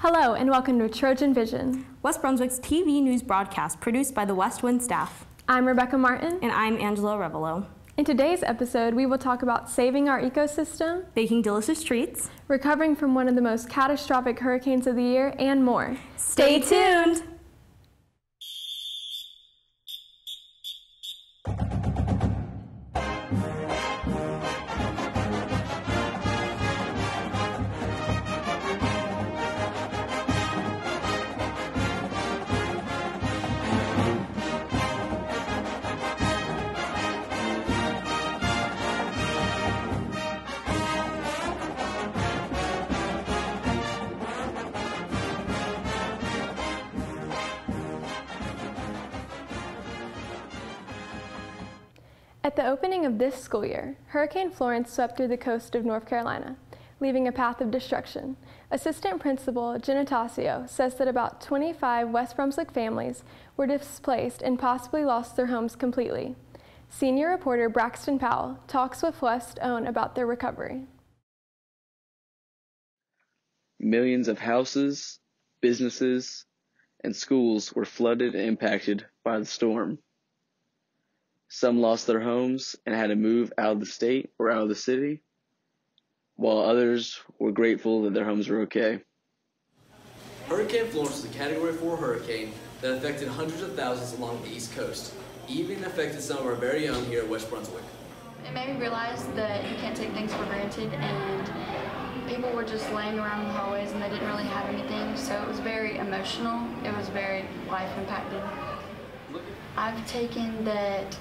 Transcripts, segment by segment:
Hello and welcome to Trojan Vision, West Brunswick's TV news broadcast produced by the West Wind staff. I'm Rebecca Martin. And I'm Angela Revelo. In today's episode, we will talk about saving our ecosystem, baking delicious treats, recovering from one of the most catastrophic hurricanes of the year, and more. Stay tuned! At the opening of this school year, Hurricane Florence swept through the coast of North Carolina, leaving a path of destruction. Assistant Principal Genitacio says that about 25 West Brunswick families were displaced and possibly lost their homes completely. Senior reporter Braxton Powell talks with West OWN about their recovery. Millions of houses, businesses, and schools were flooded and impacted by the storm. Some lost their homes and had to move out of the state or out of the city, while others were grateful that their homes were okay. Hurricane Florence was a Category 4 hurricane that affected hundreds of thousands along the East Coast, even affected some of our very own here at West Brunswick. It made me realize that you can't take things for granted, and people were just laying around in the hallways and they didn't really have anything, so it was very emotional. It was very life impacted. I've taken that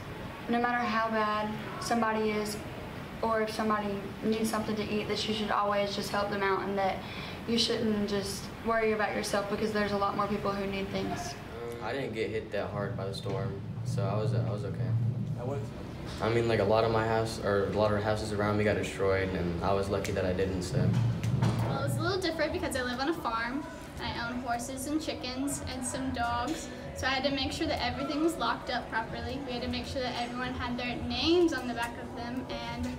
no matter how bad somebody is, or if somebody needs something to eat, that you should always just help them out, and that you shouldn't just worry about yourself because there's a lot more people who need things. I didn't get hit that hard by the storm, so I was okay. I mean, like a lot of houses around me got destroyed, and I was lucky that I didn't. So. Well, it was a little different because I live on a farm. I own horses and chickens and some dogs, so I had to make sure that everything was locked up properly. We had to make sure that everyone had their names on the back of them and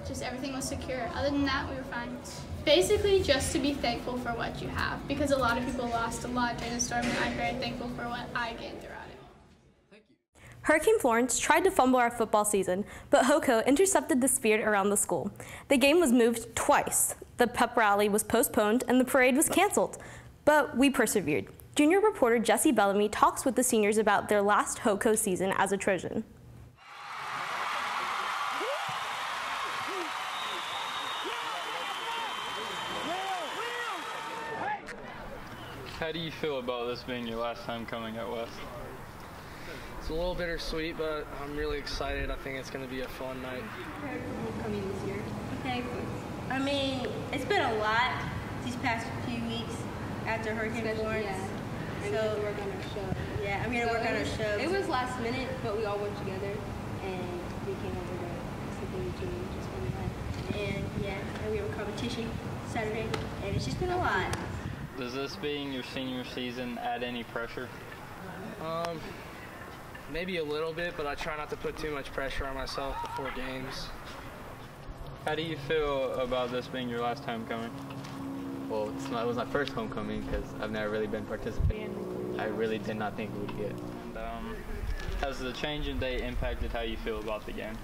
just everything was secure. Other than that, we were fine. Basically, just to be thankful for what you have, because a lot of people lost a lot during the storm, and I'm very thankful for what I gained throughout it. Thank you. Hurricane Florence tried to fumble our football season, but HOCO intercepted the spirit around the school. The game was moved twice. The pep rally was postponed and the parade was canceled. But we persevered. Junior reporter Jesse Bellamy talks with the seniors about their last HOCO season as a Trojan. How do you feel about this being your last time coming at West? It's a little bittersweet, but I'm really excited. I think it's going to be a fun night. Coming this year. Okay. I mean, it's been a lot these past few weeks after Hurricane Florence. Yeah. And so we work on our show. Yeah, I'm going to work on our show. It was last minute, but we all worked together, and we came over to something we do just one night. And yeah, and we have a competition Saturday, and it's just been a lot. Does this being your senior season add any pressure? Maybe a little bit, but I try not to put too much pressure on myself before games. How do you feel about this being your last time coming? Well, it was my first homecoming because I've never really been participating. I really did not think we would get. Has the change in day impacted how you feel about the game?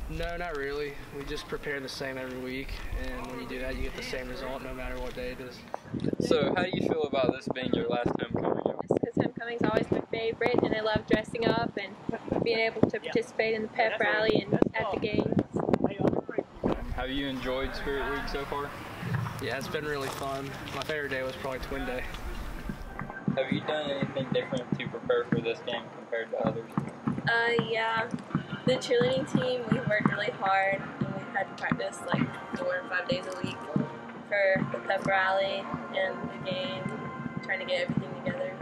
No, not really. We just prepare the same every week, and when you do that, you get the same result no matter what day it is. So, how do you feel about this being your last time coming? Because homecoming's always my favorite, and I love dressing up and being able to participate in the pep rally and at the games. Have you enjoyed Spirit Week so far? Yeah, it's been really fun. My favorite day was probably Twin Day. Have you done anything different to prepare for this game compared to others? Yeah. The cheerleading team, we worked really hard, and we had to practice like 4 or 5 days a week for the pep rally and the game, trying to get everything together.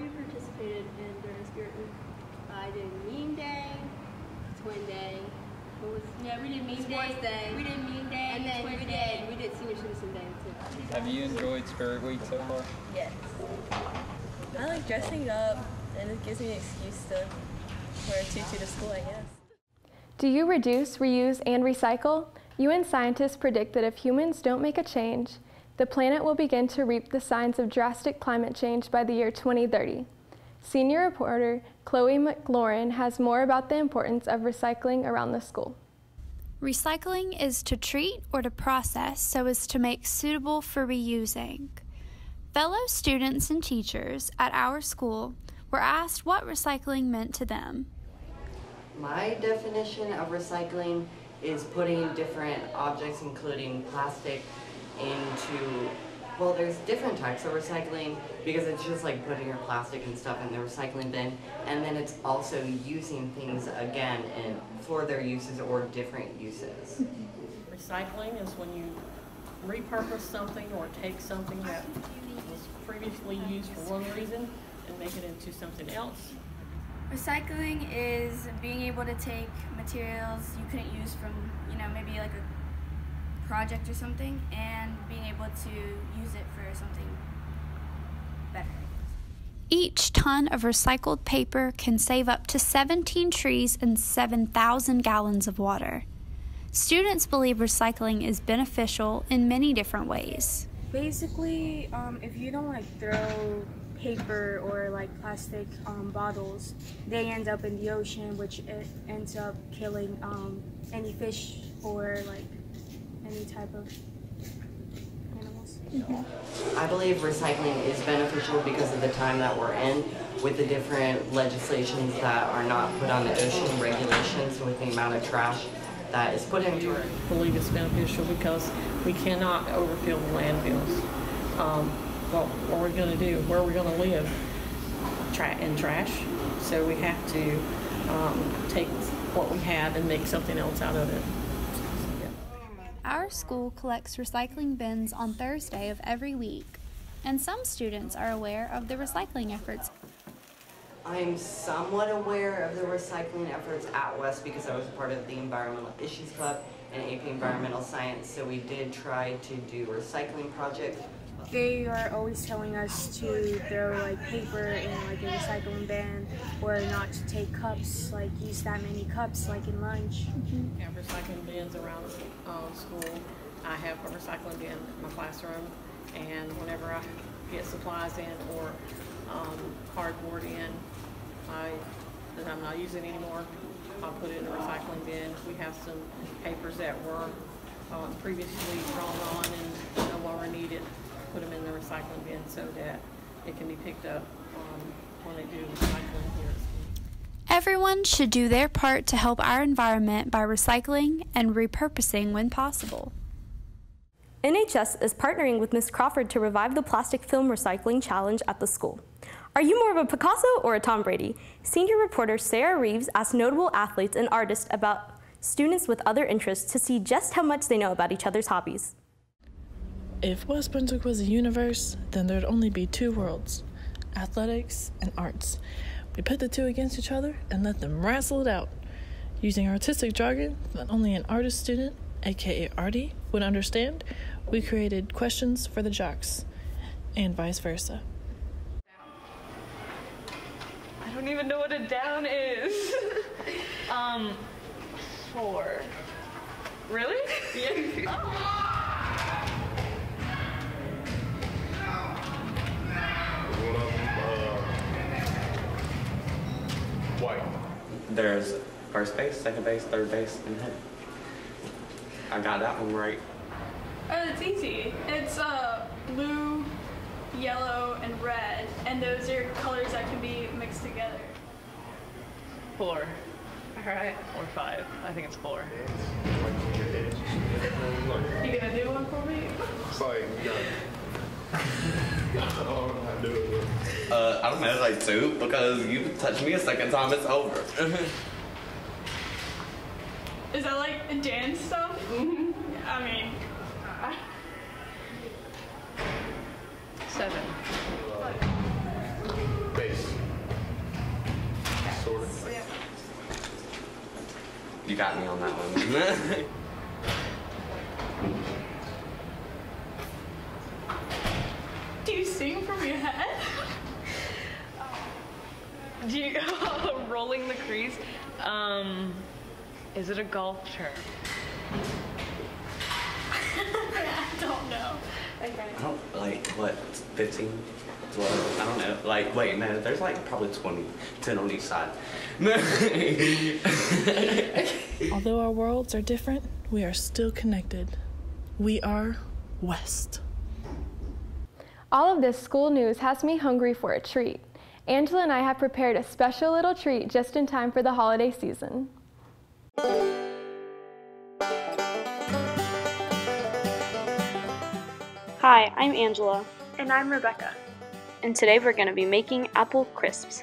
We participated during Spirit Week. I did meme day, Twin Day. We did meme day. We did meme day, and then we did senior citizen day too. Have you enjoyed Spirit Week so far? Yes. I like dressing up, and it gives me an excuse to wear a tutu to school, I guess. Do you reduce, reuse, and recycle? UN scientists predict that if humans don't make a change, the planet will begin to reap the signs of drastic climate change by the year 2030. Senior reporter Chloe McLaurin has more about the importance of recycling around the school. Recycling is to treat or to process so as to make suitable for reusing. Fellow students and teachers at our school were asked what recycling meant to them. My definition of recycling is putting different objects, including plastic, into, well, there's different types of recycling because it's just like putting your plastic and stuff in the recycling bin, and then it's also using things again and for their uses or different uses. Recycling is when you repurpose something or take something that was previously used for one reason and make it into something else. Recycling is being able to take materials you couldn't use from, maybe like a project or something, and being able to use it for something better. Each ton of recycled paper can save up to 17 trees and 7,000 gallons of water. Students believe recycling is beneficial in many different ways. Basically, if you don't throw paper or plastic bottles, they end up in the ocean, which it ends up killing any fish or any type of animals. I believe recycling is beneficial because of the time that we're in, with the different legislations that are not put on the ocean, regulations with the amount of trash that is put into it. I believe it's beneficial because we cannot overfill the landfills. What are we going to do? Where are we going to live? In trash. So we have to take what we have and make something else out of it. Our school collects recycling bins on Thursday of every week, and some students are aware of the recycling efforts. I'm somewhat aware of the recycling efforts at West because I was a part of the Environmental Issues Club and AP Environmental Science, so we did try to do recycling projects. They are always telling us to throw paper in a recycling bin, or not to take cups, use that many cups in lunch. We have recycling bins around school. I have a recycling bin in my classroom, and whenever I get supplies in or cardboard in that I'm not using anymore, I'll put it in a recycling bin. We have some papers that were previously thrown on and no longer needed. Put them in the recycling bin so that it can be picked up when they do recycling here. Everyone should do their part to help our environment by recycling and repurposing when possible. NHS is partnering with Ms. Crawford to revive the plastic film recycling challenge at the school. Are you more of a Picasso or a Tom Brady? Senior reporter Sarah Reeves asked notable athletes and artists about students with other interests to see just how much they know about each other's hobbies. If West Brunswick was a universe, then there'd only be two worlds, athletics and arts. We put the two against each other and let them wrestle it out. Using artistic jargon that only an artist student, aka Artie, would understand, we created questions for the jocks, and vice versa. I don't even know what a down is. 4. Really? Yeah. Oh. White. There's first base, second base, third base, and hit. I got that one right. It's easy. It's blue, yellow, and red, and those are colors that can be mixed together. 4. All right. Or 5. I think it's 4. You gonna do one for me? Sorry, you got it. I don't know, 2, because you touch me a second time, it's over. Is that the dance stuff? I mean... 7. Base. Sort of. You got me on that one. Do you sing from your head? Do you rolling the crease? Is it a golf term? I don't know. Okay. I don't, like, what, 15, 12, I don't know. Like, wait, no, there's like probably 20, 10 on each side. Although our worlds are different, we are still connected. We are West. All of this school news has me hungry for a treat. Angela and I have prepared a special little treat just in time for the holiday season. Hi, I'm Angela. And I'm Rebecca. And today we're going to be making apple crisps.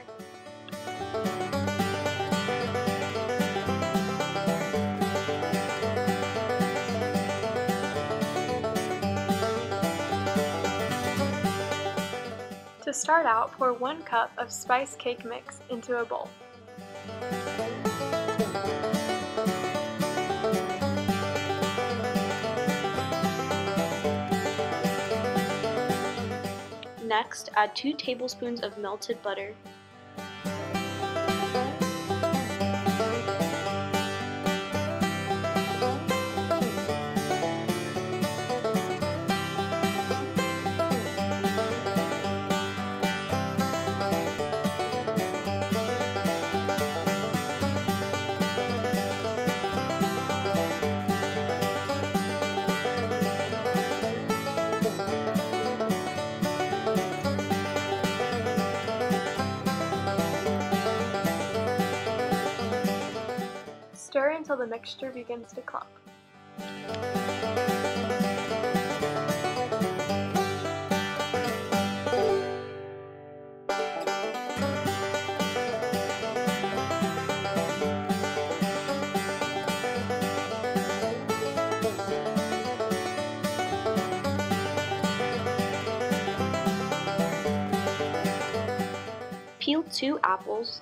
To start out, pour 1 cup of spice cake mix into a bowl. Next, add 2 tablespoons of melted butter. Stir until the mixture begins to clump. Peel 2 apples.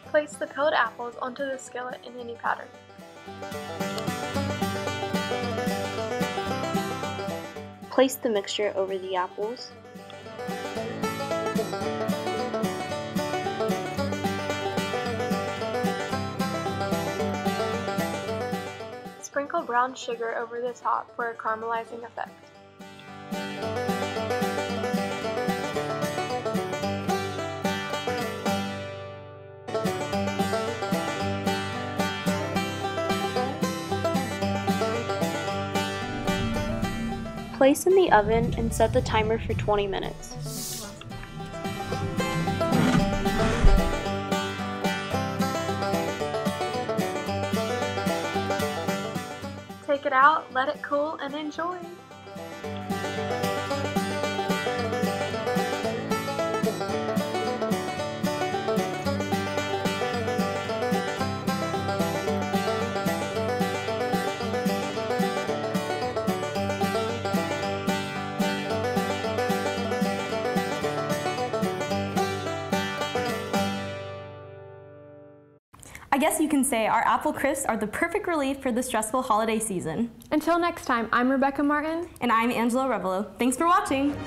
Place the peeled apples onto the skillet in any pattern. Place the mixture over the apples. Sprinkle brown sugar over the top for a caramelizing effect. Place in the oven and set the timer for 20 minutes. Take it out, let it cool, and enjoy! I guess you can say our apple crisps are the perfect relief for the stressful holiday season. Until next time, I'm Rebecca Martin. And I'm Angela Revelo. Thanks for watching.